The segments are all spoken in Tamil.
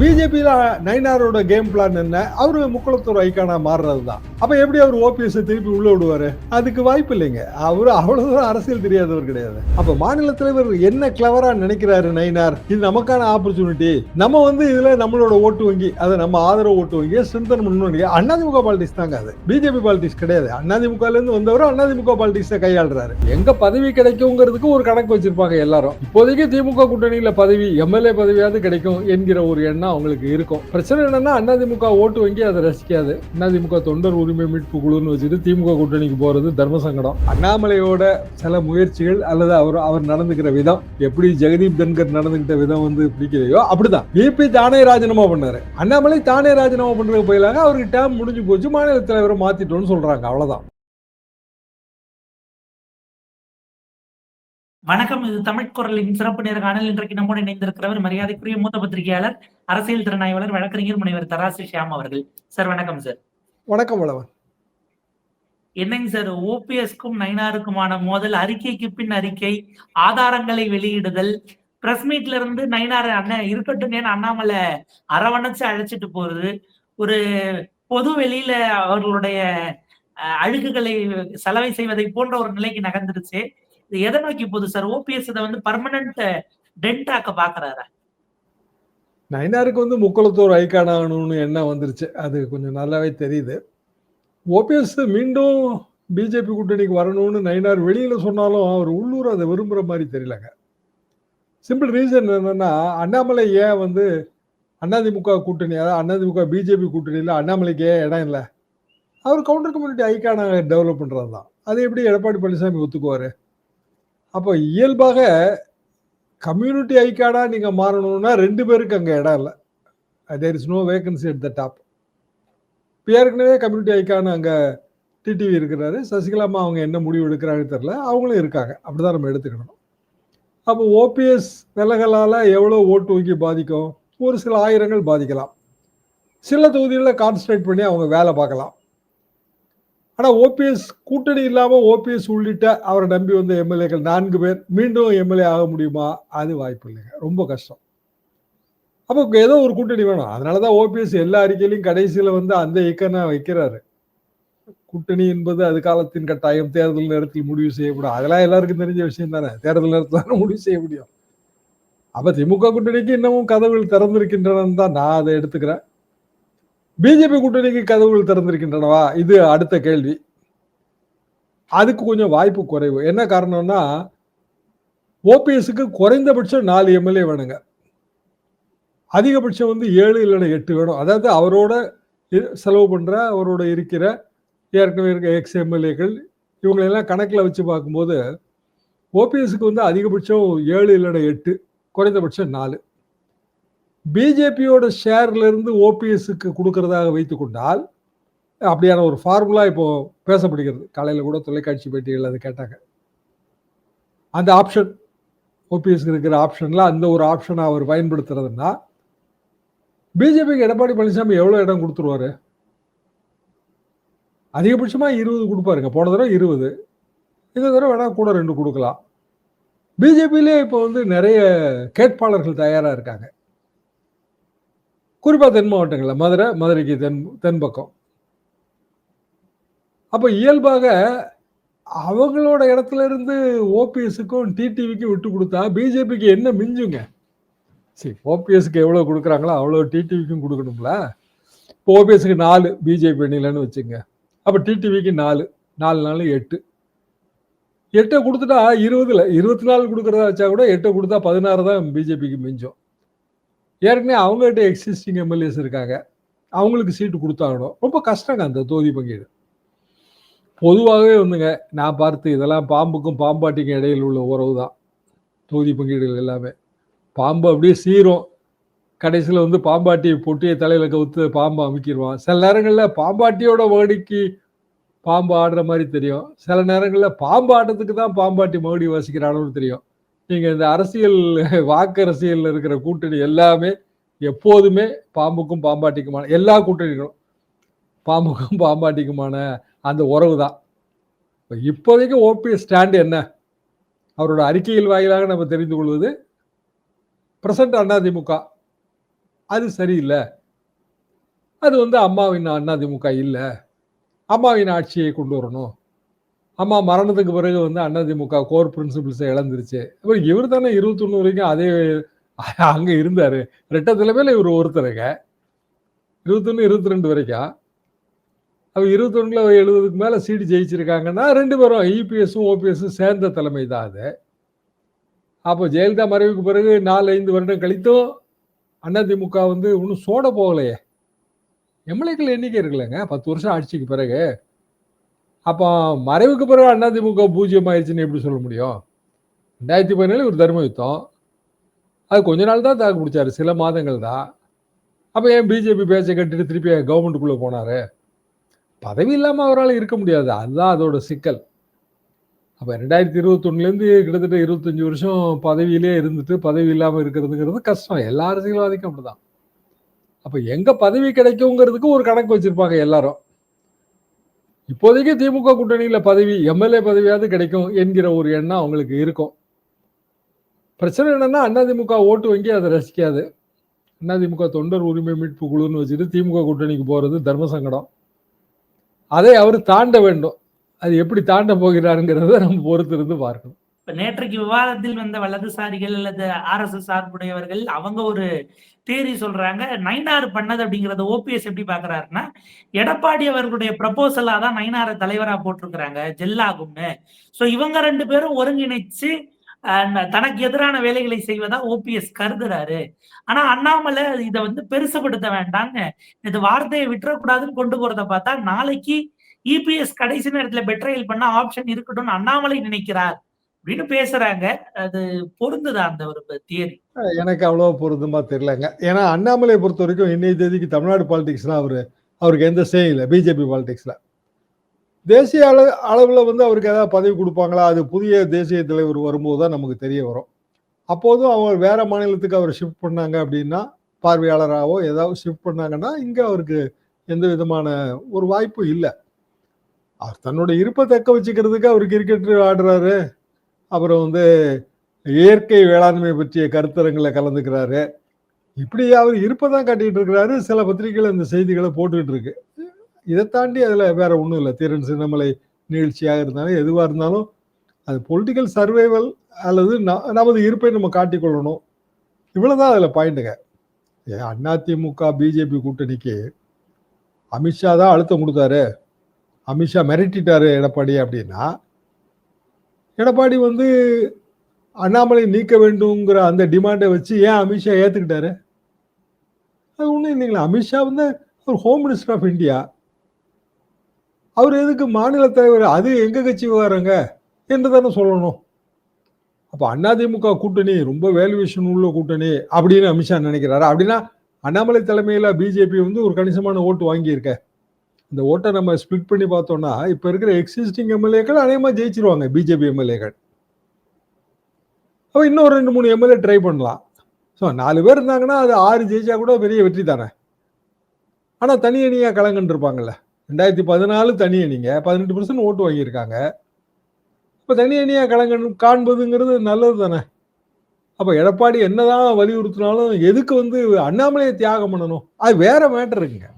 பிஜேபியில நயினாரோட கேம் பிளான் என்ன? அவரு முக்குளத்தூர் ஐகானா மாறுறது தான். அப்ப எப்படி அவர் ஓபிஎஸ் திருப்பி உள்ள விடுவாரு? அதுக்கு வாய்ப்பு இல்லைங்க. அவரு அவ்வளவு தூரம் அரசியல் தெரியாதவர் கிடையாது. அப்ப மாநில தலைவர் என்ன கிளவரா நினைக்கிறாரு நயினார்? இது நமக்கான ஆப்பர்ச்சுனிட்டி. நம்ம இதுல நம்மளோட ஓட்டு வங்கி, அது நம்ம ஆதரவு ஓட்டு வங்கியை ஸ்ட்ரென்தன் பண்ணணும். அதிமுக பாலிடிக்ஸ் தாங்க அது. பிஜேபி பாலிடிக்ஸ் கிடையாது. அதிமுகல இருந்து வந்தவர் அதிமுக பாலிடிக்ஸ் கையாளுறாரு. எங்க பதவி கிடைக்குங்கிறதுக்கு ஒரு கணக்கு வச்சிருப்பாங்க எல்லாரும். இப்போதைக்கு திமுக கூட்டணியில பதவி, எம்எல்ஏ பதவியாவது கிடைக்கும் என்கிற ஒரு எண்ணம் அவங்களுக்கு இருக்கும். பிரச்சனை என்னன்னா அதிமுக ஓட்டு வங்கி அதை ரசிக்காது. அதிமுக தொண்டர் உரிமை மீட்பு குழுன்னு வச்சுட்டு திமுக கூட்டணிக்கு போறது தர்ம சங்கடம். அண்ணாமலையோட சில முயற்சிகள் அல்லது அவர் நடந்துக்கிற விதம், எப்படி ஜெகதீப் தன்கர் நடந்துகிட்ட விதம் பிடிக்கலையோ அப்படிதான் பிபி தானே ராஜினாமா பண்ணாரு. அண்ணாமலை தானே ராஜினாமா பண்றது போயிலாங்க. அவருக்கு டேம் முடிஞ்சு போச்சு, மாநில தலைவரை மாத்திட்டோம்னு சொல்றாங்க. அவ்வளவுதான். வணக்கம். இது தமிழ் குரலின் சிறப்பு நேர்காணல். இன்றைக்கு நம்மோடு இணைந்திருக்கிறவர் மரியாதைக்குரிய மூத்த பத்திரிகையாளர், அரசியல் திறனாய்வாளர், வழக்கறிஞர் முனைவர் தராசு ஷியாம் அவர்கள். சார் வணக்கம். சார் வணக்கம். வளவன். என்னங்க சார், ஓபிஎஸ்க்கும் நயினாருக்குமான மோதல், அறிக்கைக்கு பின் அறிக்கை, ஆதாரங்களை வெளியிடுதல், பிரஸ் மீட்ல இருந்து நயினார் அண்ணன் இருக்கட்டும் ஏன்னா அண்ணாமலை அரவணைச்சு அழைச்சிட்டு போறது, ஒரு பொது வெளியில அவர்களுடைய அழுகுகளை செலவை செய்வதை போன்ற ஒரு நிலைக்கு நகர்ந்துருச்சு. இது எதை நோக்கி போகுது சார்? ஓபிஎஸ் இதை பர்மனன்ட் டென்ட் ஆக்க பாக்குறாரா? நயினாருக்கு முக்குளத்தூர் ஐகான் ஆகணும்னு என்ன வந்துருச்சு, அது கொஞ்சம் நல்லாவே தெரியுது. ஓபிஎஸ் மீண்டும் பிஜேபி கூட்டணிக்கு வரணும்னு நயினார் வெளியில சொன்னாலும் அவர் உள்ளூர் அதை விரும்புற மாதிரி தெரியலங்க. சிம்பிள் ரீசன் என்னன்னா, அண்ணாமலை ஏன் அதிமுக கூட்டணி, அதாவது அதிமுக பிஜேபி கூட்டணியில் அண்ணாமலைக்கு ஏன் இடம் இல்லை? அவர் கவுண்டர் கம்யூனிட்டி ஐகானை டெவலப் பண்றது தான். அது எப்படி எடப்பாடி பழனிசாமி ஒத்துக்குவாரு? அப்போ இயல்பாக கம்யூனிட்டி ஐகானா நீங்க மாறணும்னா 2 பேருக்கு அங்க இடம் இல்லை. There is no vacancy at the top. ஏற்கனவே கம்யூனிட்டி ஐகான் அங்க டிடிவி இருக்கிறாரு. சசிகலாமா அவங்க என்ன முடிவு எடுக்கிறாங்கன்னு தெரியல, அவங்களும் இருக்காங்க. அப்படிதான் நம்ம எடுத்துக்கணும். அப்போ ஓபிஎஸ் விலகலால எவ்வளவு ஓட்டு வங்கி பாதிக்கும்? ஒரு சில ஆயிரங்கள் பாதிக்கலாம். சில தொகுதிகளில் கான்சன்ட்ரேட் பண்ணி அவங்க வேலை பார்க்கலாம். ஆனா ஓபிஎஸ் கூட்டணி இல்லாம ஓபிஎஸ் உள்ளிட்ட அவரை நம்பி வந்த எம்எல்ஏக்கள் 4 பேர் மீண்டும் எம்எல்ஏ ஆக முடியுமா? அது வாய்ப்பு இல்லைங்க, ரொம்ப கஷ்டம். அப்போ ஏதோ ஒரு கூட்டணி வேணும். அதனாலதான் ஓபிஎஸ் எல்லா அறிக்கையிலையும் கடைசியில அந்த இயக்கனை வைக்கிறாரு. கூட்டணி என்பது அது காலத்தின் கட்டாயம், தேர்தல் நேரத்தில் முடிவு செய்யப்படும். அதெல்லாம் எல்லாருக்கும் தெரிஞ்ச விஷயம் தானே. தேர்தல் நேரத்தில் முடிவு செய்ய முடியும். அப்ப திமுக கூட்டணிக்கு இன்னமும் கதவுகள் திறந்திருக்கின்றன தான் நான் அதை எடுத்துக்கிறேன். பிஜேபி கூட்டணிக்கு கதவுகள் திறந்திருக்கின்றனவா? இது அடுத்த கேள்வி. அதுக்கு கொஞ்சம் வாய்ப்பு குறைவு. என்ன காரணம்னா, ஓபிஎஸ்க்கு குறைந்தபட்சம் 4 எம்எல்ஏ வேணுங்க. அதிகபட்சம் 7 இல்லைன்னா 8 வேணும். அதாவது அவரோட செலவு பண்ற, அவரோட இருக்கிற ஏற்கனவே இருக்க எக்ஸ் எம்எல்ஏக்கள் இவங்களெல்லாம் கணக்கில் வச்சு பார்க்கும்போது ஓபிஎஸ்க்கு அதிகபட்சம் 7 இல்லைன்னா 8, குறைந்தபட்சம் 4. பிஜேபியோட ஷேர்ல இருந்து ஓபிஎஸ்க்கு கொடுக்கறதாக வைத்துக் கொண்டால், அப்படியான ஒரு ஃபார்முலா இப்போ பேசப்படுகிறது. காலையில் கூட தொலைக்காட்சி பேட்டிகள் அது கேட்டாங்க. அந்த ஆப்ஷன், ஓபிஎஸ் இருக்கிற ஆப்ஷன்ல அந்த ஒரு ஆப்ஷனை அவர் பயன்படுத்துறதுன்னா, பிஜேபிக்கு எடப்பாடி பழனிசாமி எவ்வளவு இடம் கொடுத்துருவாரு? அதிகபட்சமா 20 கொடுப்பாருங்க. போன தடவை 20, இந்த தடவை வேணா கூட 2 கொடுக்கலாம். பிஜேபியிலே இப்போ நிறைய கேட்பாளர்கள் தயாரா இருக்காங்க. குறிப்பா தென் மாவட்டங்கள்ல, மதுரைக்கு தென் பக்கம். அப்ப இயல்பாக அவங்களோட இடத்துல இருந்து ஓபிஎஸ்க்கும் டிடிவிக்கும் விட்டு கொடுத்தா பிஜேபிக்கு என்ன மிஞ்சுங்க? சரி, ஓபிஎஸ்க்கு எவ்வளவு கொடுக்குறாங்களோ அவ்வளவு டிடிவிக்கும் கொடுக்கணும்ல. இப்போ ஓபிஎஸ்க்கு 4 பிஜேபி அணிலன்னு வச்சுங்க. அப்ப டிடிவிக்கு 4, 4 8 கொடுத்துட்டா 20ல 24 கொடுக்கறதா வச்சா கூட 8 கொடுத்தா 16 தான் பிஜேபிக்கு மிஞ்சும். ஏற்கனவே அவங்ககிட்ட எக்ஸிஸ்டிங் எம்எல்ஏஸ் இருக்காங்க, அவங்களுக்கு சீட்டு கொடுத்தாகணும். ரொம்ப கஷ்டங்க அந்த தொகுதி பங்கீடு. பொதுவாகவே நான் பார்த்து இதெல்லாம் பாம்புக்கும் பாம்பாட்டிக்கும் இடையில் உள்ள உறவு தான் தொகுதி பங்கீடுகள் எல்லாமே. பாம்பு அப்படியே சீரும், கடைசியில் பாம்பாட்டி பொட்டியை தலையில கவுத்து பாம்பு அமுக்கிடுவான். சில நேரங்களில் பாம்பாட்டியோட மகடிக்கு பாம்பு ஆடுற மாதிரி தெரியும், சில நேரங்களில் பாம்பு ஆட்டத்துக்கு தான் பாம்பாட்டி மகுடி வாசிக்கிறானு தெரியும். நீங்க இந்த அரசியல் வாக்கு அரசியல் இருக்கிற கூட்டணி எல்லாமே எப்போதுமே பாம்புக்கும் பாம்பாட்டிக்குமான, எல்லா கூட்டணிகளும் பாம்புக்கும் பாம்பாட்டிக்குமான அந்த உறவு தான். இப்போதைக்கு ஓபிஎஸ் ஸ்டாண்ட் என்ன? அவரோட அறிக்கையில் வாயிலாக நம்ம தெரிந்து கொள்வது, பிரசன்ட் அதிமுக அது சரியில்லை, அது வந்து அம்மாவின் அதிமுக இல்லை, அம்மாவின் ஆட்சியை கொண்டு வரணும், அம்மா மரணத்துக்கு பிறகு வந்து அதிமுக கோர் பிரின்சிபிள்ஸை இழந்துருச்சு. இவர் தானே 21 வரைக்கும் அதே அங்க இருந்தாரு. ரெட்டை தலைமையில இவர் ஒருத்தருங்க. 21, 22 வரைக்கும். அவ 21ல 70க்கு மேல சீட்டு ஜெயிச்சிருக்காங்கன்னா 2 பேரும் இபிஎஸும் ஓபிஎஸும் சேர்ந்த தலைமை தான் அது. அப்போ ஜெயலலிதா மறைவுக்கு பிறகு 4-5 வருடம் கழித்தும் அதிமுக வந்து இன்னும் சோட போகலையே. எம்எல்ஏக்கள் எண்ணிக்கை இருக்குல்லங்க 10 வருஷம் ஆட்சிக்கு பிறகு. அப்போ மறைவுக்கு பிறகு அதிமுக பூஜ்ஜியம் ஆயிடுச்சுன்னு எப்படி சொல்ல முடியும்? 2017 ஒரு தர்ம யுத்தம். அது கொஞ்ச நாள் தான் தாக்கு பிடிச்சாரு, சில மாதங்கள் தான். அப்போ ஏன் பிஜேபி பேச்சை கட்டிட்டு திருப்பி கவர்மெண்ட்டுக்குள்ள போனாரு? பதவி இல்லாம அவரால் இருக்க முடியாது, அதுதான் அதோட சிக்கல். அப்ப 2021லேருந்து கிட்டத்தட்ட 25 வருஷம் பதவியிலே இருந்துட்டு பதவி இல்லாம இருக்கிறதுங்கிறது கஷ்டம். எல்லா அரசியல்வாதிக்கும் அப்படிதான். அப்ப எங்க பதவி கிடைக்குங்கிறதுக்கு ஒரு கணக்கு வச்சிருப்பாங்க எல்லாரும். இப்போதைக்கு திமுக கூட்டணியில பதவி, எம்எல்ஏ பதவியாவது கிடைக்கும் என்கிற ஒரு எண்ணம் அவங்களுக்கு இருக்கும். பிரச்சனை என்னன்னா அதிமுக ஓட்டு வங்கி அதை ரசிக்காது. அதிமுக தொண்டர் உரிமை மீட்பு குழுன்னு வச்சுட்டு திமுக கூட்டணிக்கு போறது தர்ம சங்கடம். அதை அவர் தாண்ட வேண்டும். அது எப்படி தாண்ட போகிறாருங்கிறத நம்ம பொறுத்திருந்து பார்க்கணும். இப்ப நேற்றைக்கு விவாதத்தில் வந்த வலதுசாரிகள் அல்லது ஆர்எஸ்எஸ் சார்புடையவர்கள் அவங்க ஒரு தேரி சொல்றாங்க. நயினார் பண்ணது அப்படிங்கறத ஓபிஎஸ் எப்படி பாக்குறாருன்னா, எடப்பாடி அவர்களுடைய ப்ரப்போசலா தான் நயினாரை தலைவரா போட்டிருக்கிறாங்க, ஜெல்லாகும்னு. சோ இவங்க 2 பேரும் ஒருங்கிணைச்சு தனக்கு எதிரான வேலைகளை செய்வதா ஓபிஎஸ் கருதுறாரு. ஆனா அண்ணாமலை இதை வந்து பெருசுபடுத்த வேண்டாம்னு, இது வார்த்தையை விட்டுறக்கூடாதுன்னு கொண்டு போறதை பார்த்தா நாளைக்கு இபிஎஸ் கடைசி நேரத்துல பெட்ரையல் பண்ண ஆப்ஷன் இருக்கட்டும்னு அண்ணாமலை நினைக்கிறார் அப்படின்னு பேசுறாங்க. அது பொருந்துதா அந்த ஒரு தியரி? எனக்கு அவ்வளவு பொருந்துமா தெரியலங்க. ஏன்னா அண்ணாமலையை பொறுத்த வரைக்கும் இன்னைய தேதிக்கு தமிழ்நாடு பாலிடிக்ஸ்ல அவருக்கு எந்த சே இல்லை. பிஜேபி பாலிடிக்ஸ்ல தேசிய அளவுல வந்து அவருக்கு ஏதாவது பதவி கொடுப்பாங்களா? அது புதிய தேசிய தலைவர் வரும்போது தான் நமக்கு தெரிய வரும். அப்போதும் அவர் வேற மாநிலத்துக்கு அவர் ஷிஃப்ட் பண்ணாங்க அப்படின்னா, பார்வையாளராகவோ ஏதாவது ஷிஃப்ட் பண்ணாங்கன்னா இங்க அவருக்கு எந்த விதமான ஒரு வாய்ப்பும் இல்லை. அவர் தன்னோட இருப்பை தக்க வச்சுக்கிறதுக்கு அவர் கிரிக்கெட் ஆடுறாரு, அப்புறம் வந்து இயற்கை வேளாண்மை பற்றிய கருத்தரங்களை கலந்துக்கிறாரு. இப்படி அவர் இருப்பதான் காட்டிட்டு இருக்கிறாரு. சில பத்திரிகைகள் இந்த செய்திகளை போட்டுக்கிட்டு இருக்கு. இதை தாண்டி அதுல வேற ஒண்ணும் இல்லை. தீரன் சின்னமலை நிகழ்ச்சியாக இருந்தாலும் எதுவா இருந்தாலும் அது பொலிட்டிக்கல் சர்வைவல் அல்லது நமது இருப்பை நம்ம காட்டிக்கொள்ளணும், இவ்வளவுதான் அதுல பாயிண்ட்டுங்க. அதிமுக பிஜேபி கூட்டணிக்கு அமித்ஷா தான் அழுத்தம் கொடுத்தாரு, அமித்ஷா மிரட்டிட்டாரு எடப்பாடி அப்படின்னா, எடப்பாடி வந்து அண்ணாமலை நீக்க வேண்டும்ங்கிற அந்த டிமாண்டை வச்சு ஏன் அமித்ஷா ஏத்துக்கிட்டாரு? அது ஒண்ணும் இல்லைங்களா. அமித்ஷா வந்து ஒரு ஹோம் மினிஸ்டர் ஆஃப் இந்தியா. அவர் எதுக்கு மாநில தலைவர்? அது எங்க கட்சி விவகாரங்க என்று தானே சொல்லணும். அப்ப அதிமுக கூட்டணி ரொம்ப வேல்யூவேஷன் உள்ள கூட்டணி அப்படின்னு அமித்ஷா நினைக்கிறாரு. அப்படின்னா அண்ணாமலை தலைமையில பிஜேபி வந்து ஒரு கணிசமான ஓட்டு வாங்கியிருக்க. இந்த ஓட்டை நம்ம ஸ்பிளிட் பண்ணி பார்த்தோம்னா இப்ப இருக்கிற எக்ஸிஸ்டிங் எம்எல்ஏக்கள் அநேகமா ஜெயிச்சிருவாங்க பிஜேபி எம்எல்ஏக்கள். அப்ப இன்னும் 2-3 எம்எல்ஏ ட்ரை பண்ணலாம். ஸோ 4 பேர் இருந்தாங்கன்னா அது 6 ஜெயிச்சா கூட பெரிய வெற்றி தானே. ஆனா தனி அணியா கலங்கன்னு இருப்பாங்கல்ல. 2014 தனி அணிங்க 18% ஓட்டு வாங்கியிருக்காங்க. இப்ப தனி அணியா கலங்கன்னு காண்பதுங்கிறது நல்லது தானே. அப்ப எடப்பாடி என்னதான் வலியுறுத்தினாலும் எதுக்கு வந்து அண்ணாமலையை தியாகம் பண்ணணும்? அது வேற மேட்டர் இருக்குங்க.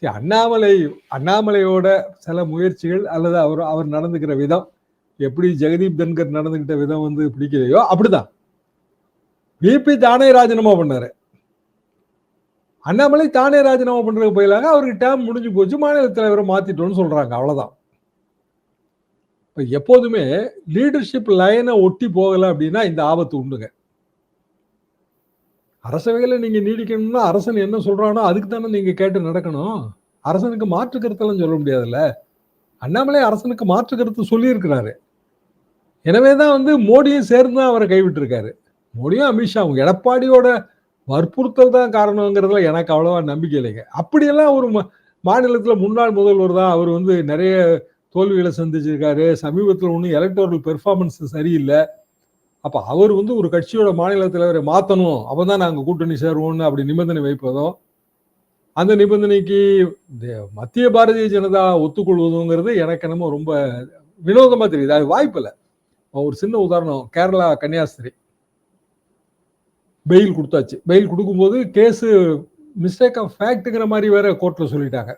சரி, அண்ணாமலையோட சில முயற்சிகள் அல்லது அவர் நடந்துக்கிற விதம், எப்படி ஜெகதீப் தன்கர் நடந்துகிட்ட விதம் வந்து பிடிக்கலையோ அப்படிதான் பிபி தானே ராஜினாமா பண்ணாரு. அண்ணாமலை தானே ராஜினாமா பண்றதுக்கு போயிலாங்க. அவருக்கு டேம் முடிஞ்சு போச்சு, மாநில தலைவரை மாத்திட்டோம்னு சொல்றாங்க, அவ்வளவுதான். எப்போதுமே லீடர்ஷிப் லைனை ஒட்டி போகல அப்படின்னா இந்த ஆபத்து உண்டுங்க. அரசவையில நீங்க நீடிக்கணும்னா அரசன் என்ன சொல்றானோ அதுக்கு தானே நீங்க கேட்டு நடக்கணும். அரசனுக்கு மாற்று கருத்தெல்லாம் சொல்ல முடியாதுல்ல. அண்ணாமலை அரசனுக்கு மாற்று கருத்து சொல்லி இருக்கிறாரு. எனவேதான் வந்து மோடியும் சேர்ந்து அவரை கைவிட்டு இருக்காரு. மோடியும் அமித்ஷாவும் எடப்பாடியோட வற்புறுத்தல் தான் காரணங்கிறதுல எனக்கு அவ்வளவா நம்பிக்கை இல்லைங்க. அப்படியெல்லாம் ஒரு மாநிலத்துல முன்னாள் முதல்வர் தான். அவர் வந்து நிறைய தோல்விகளை சந்திச்சிருக்காரு. சமீபத்தில் ஒன்றும் எலக்டோரல் பெர்ஃபார்மன்ஸ் சரியில்லை. அப்ப அவர் வந்து ஒரு கட்சியோட மாநில தலைவரை மாத்தணும், அப்பதான் நாங்க கூட்டணி சேருவோம்னு அப்படி நிபந்தனை வைப்பதும், அந்த நிபந்தனைக்கு மத்திய பாரதிய ஜனதா ஒத்துக்கொள்வதுங்கிறது எனக்கு என்னமோ ரொம்ப வினோதமா தெரியுது. அது வாய்ப்பு இல்லை. ஒரு சின்ன உதாரணம், கேரளா கன்னியாஸ்திரி. பெயில் கொடுத்தாச்சு. பெயில் கொடுக்கும்போது கேஸு மிஸ்டேக் ஆஃப் ஃபேக்ட்ங்கிற மாதிரி வேற கோர்ட்ல சொல்லிட்டாங்க.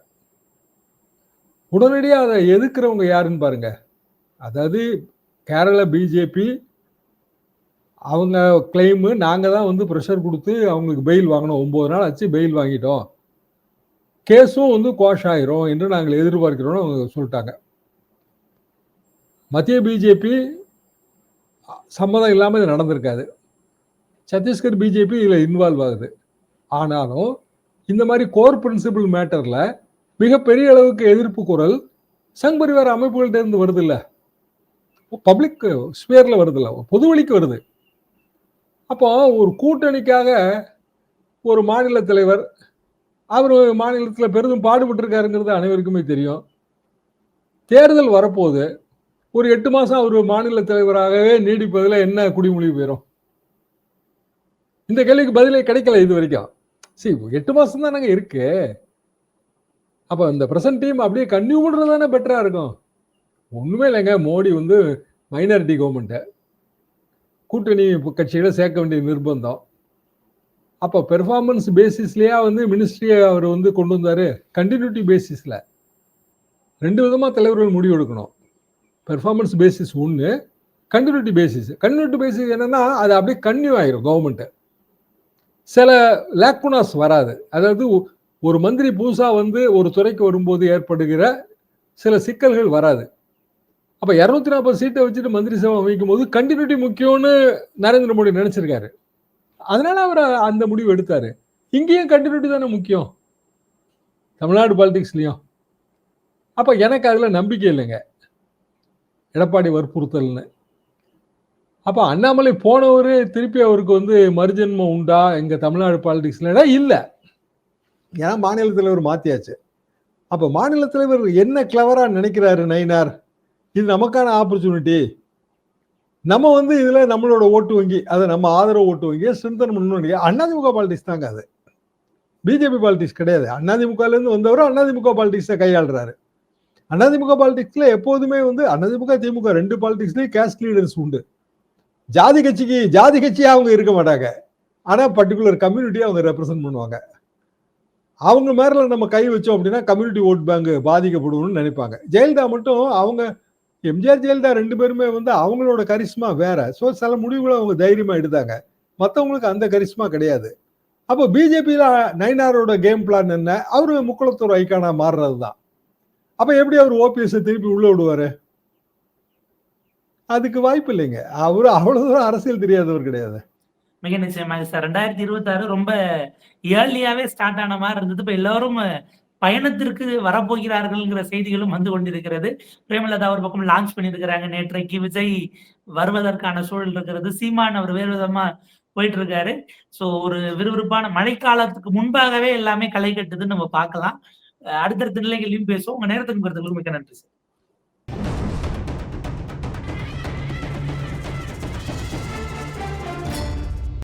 உடனடியா அதை எதிர்க்கிறவங்க யாருன்னு பாருங்க. அதாவது கேரள பிஜேபி அவங்க கிளைமு நாங்க தான் வந்து பிரஷர் கொடுத்து அவங்களுக்கு பெயில் வாங்கணும். 9 நாள் ஆச்சு பெயில் வாங்கிட்டோம். கேஸும் வந்து குவாஷ் ஆயிரும் என்று நாங்கள் எதிர்பார்க்கிறோம்னு அவங்க சொல்லிட்டாங்க. மத்திய பிஜேபி சம்மதம் இல்லாமல் இது நடந்திருக்காது. சத்தீஸ்கர் பிஜேபி இதில் இன்வால்வ் ஆகுது. ஆனாலும் இந்த மாதிரி கோர் பிரின்சிபல் மேட்டர்ல மிகப்பெரிய அளவுக்கு எதிர்ப்பு குரல் சங் பரிவார அமைப்புகள்ட்ட இருந்து வருது இல்ல, பப்ளிக் ஸ்பியர்ல வருது இல்ல, பொதுவெளிக்கு வருது. அப்போ ஒரு கூட்டணிக்காக ஒரு மாநில தலைவர் அவர் மாநிலத்தில் பெரிதும் பாடுபட்டு இருக்காருங்கிறது அனைவருக்குமே தெரியும். தேர்தல் வரப்போகுது. ஒரு 8 மாசம் அவர் மாநில தலைவராகவே நீடிப்பதில் என்ன குடிமொழி பெறும்? இந்த கேள்விக்கு பதிலே கிடைக்கல இது வரைக்கும். சரி, 8 மாசம் தானங்க இருக்கு. அப்ப இந்த பிரசன்ட் டீம் அப்படியே கன்டினியூ பண்றது தானே பெட்டரா இருக்கும். ஒண்ணுமே இல்லைங்க. மோடி வந்து மைனாரிட்டி கவர்மெண்ட், கூட்டணி கட்சிகளை சேர்க்க வேண்டிய நிர்பந்தம். அப்ப பெர்ஃபார்மன்ஸ் பேசிஸ்லயா வந்து மினிஸ்ட்ரியை அவர் வந்து கொண்டு வந்தாரு. கண்டினியூட்டி பேசிஸ்ல 2 விதமா தலைவர்கள் முடிவு எடுக்கணும். பெர்ஃபார்மன்ஸ் பேசிஸ் ஒன்று, கண்டினியூட்டி பேசிஸ். கண்டினியூட்டி பேசிஸ் என்னன்னா அது அப்படியே கன்டினியூ ஆயிரும் கவர்மெண்ட். சில லேக்குனாஸ் வராது. அதாவது ஒரு மந்திரி புதுசா வந்து ஒரு துறைக்கு வரும்போது ஏற்படுகிற சில சிக்கல்கள் வராது. அப்ப 240 சீட்டை வச்சுட்டு மந்திரி சபை அமைக்கும் போது கண்டினியூட்டி முக்கியம்னு நரேந்திர மோடி நினைச்சிருக்காரு. அதனால அவர் அந்த முடிவு எடுத்தாரு. இங்கேயும் கண்டினியூட்டி தானே முக்கியம், தமிழ்நாடு பாலிடிக்ஸ்லயும். அப்ப எனக்கு அதுல நம்பிக்கை இல்லைங்க, எடப்பாடி வற்புறுத்தல்னு. அப்ப அண்ணாமலை போனவரு திருப்பி அவருக்கு வந்து மறுஜென்மம் உண்டா எங்க தமிழ்நாடு பாலிடிக்ஸ்ல? இல்ல. ஏன்னா மாநில தலைவர் மாத்தியாச்சு. அப்ப மாநில தலைவர் என்ன கிளவரா நினைக்கிறாரு நயினார், இது நமக்கான ஆப்பர்ச்சுனிட்டி, நம்ம வந்து இதுல நம்மளோட ஓட்டு வங்கி, அதை நம்ம ஆதரவு ஓட்டு வங்கியை ஸ்ட்ரென்தன் பண்ணணும். அதிமுக பாலிடிக்ஸ் தாங்க அது, பிஜேபி பாலிடிக்ஸ் கிடையாது. அதிமுகல இருந்து வந்தவரும் அதிமுக பாலிடிக்ஸை கையாளுறாரு. அதிமுக பாலிடிக்ஸ்ல எப்போதுமே வந்து அதிமுக திமுக 2 பாலிடிக்ஸ்லயும் கேஸ்ட் லீடர்ஸ் உண்டு. ஜாதி கட்சியா அவங்க இருக்க மாட்டாங்க. ஆனா பர்டிகுலர் கம்யூனிட்டியை அவங்க ரெப்ரசென்ட் பண்ணுவாங்க. அவங்க மேல நம்ம கை வச்சோம் அப்படின்னா கம்யூனிட்டி ஓட் பேங்க் பாதிக்கப்படும்னு நினைப்பாங்க. ஜெயலலிதா மட்டும் அவங்க எம்ஜிஆர் ஜெயலலிதா 2 பேருமே வந்து அவங்களோட கரிஸ்மா வேற. ஸோ சில முடிவுகளை அவங்க தைரியமா எடுத்தாங்க. மற்றவங்களுக்கு அந்த கரிஸ்மா கிடையாது. அப்போ பிஜேபியில நயினாரோட கேம் பிளான் என்ன? அவரு முக்குளத்தூர் ஐக்கானா மாறுறது தான். அப்ப எப்படி அவர் ஓபிஎஸ் திருப்பி உள்ள விடுவாரு? அதுக்கு வாய்ப்பு இல்லைங்க. அவரு அவ்வளவு தூரம் அரசியல் தெரியாதவர் கிடையாது. மிக நிச்சயமாக சார். 2026 ரொம்ப ஏர்லியாவே ஸ்டார்ட் ஆன மாதிரி இருந்தது. இப்ப எல்லாரும் பயணத்திற்கு வரப்போகிறார்கள்ங்கிற செய்திகளும் வந்து கொண்டிருக்கிறது. பிரேமலதா ஒரு பக்கம் லான்ச் பண்ணியிருக்கிறாங்க. நேற்றைக்கு விஜய் வருவதற்கான சூழல் இருக்கிறது. சீமான் அவர் வேறு விதமா போயிட்டு இருக்காரு. சோ ஒரு விறுவிறுப்பான மழைக்காலத்துக்கு முன்பாகவே எல்லாமே களை கட்டுதுன்னு நம்ம பார்க்கலாம். அடுத்தடுத்த நிலைகளையும் பேசுவோம். உங்க நேரத்துக்கு மிக்க நன்றி சார்.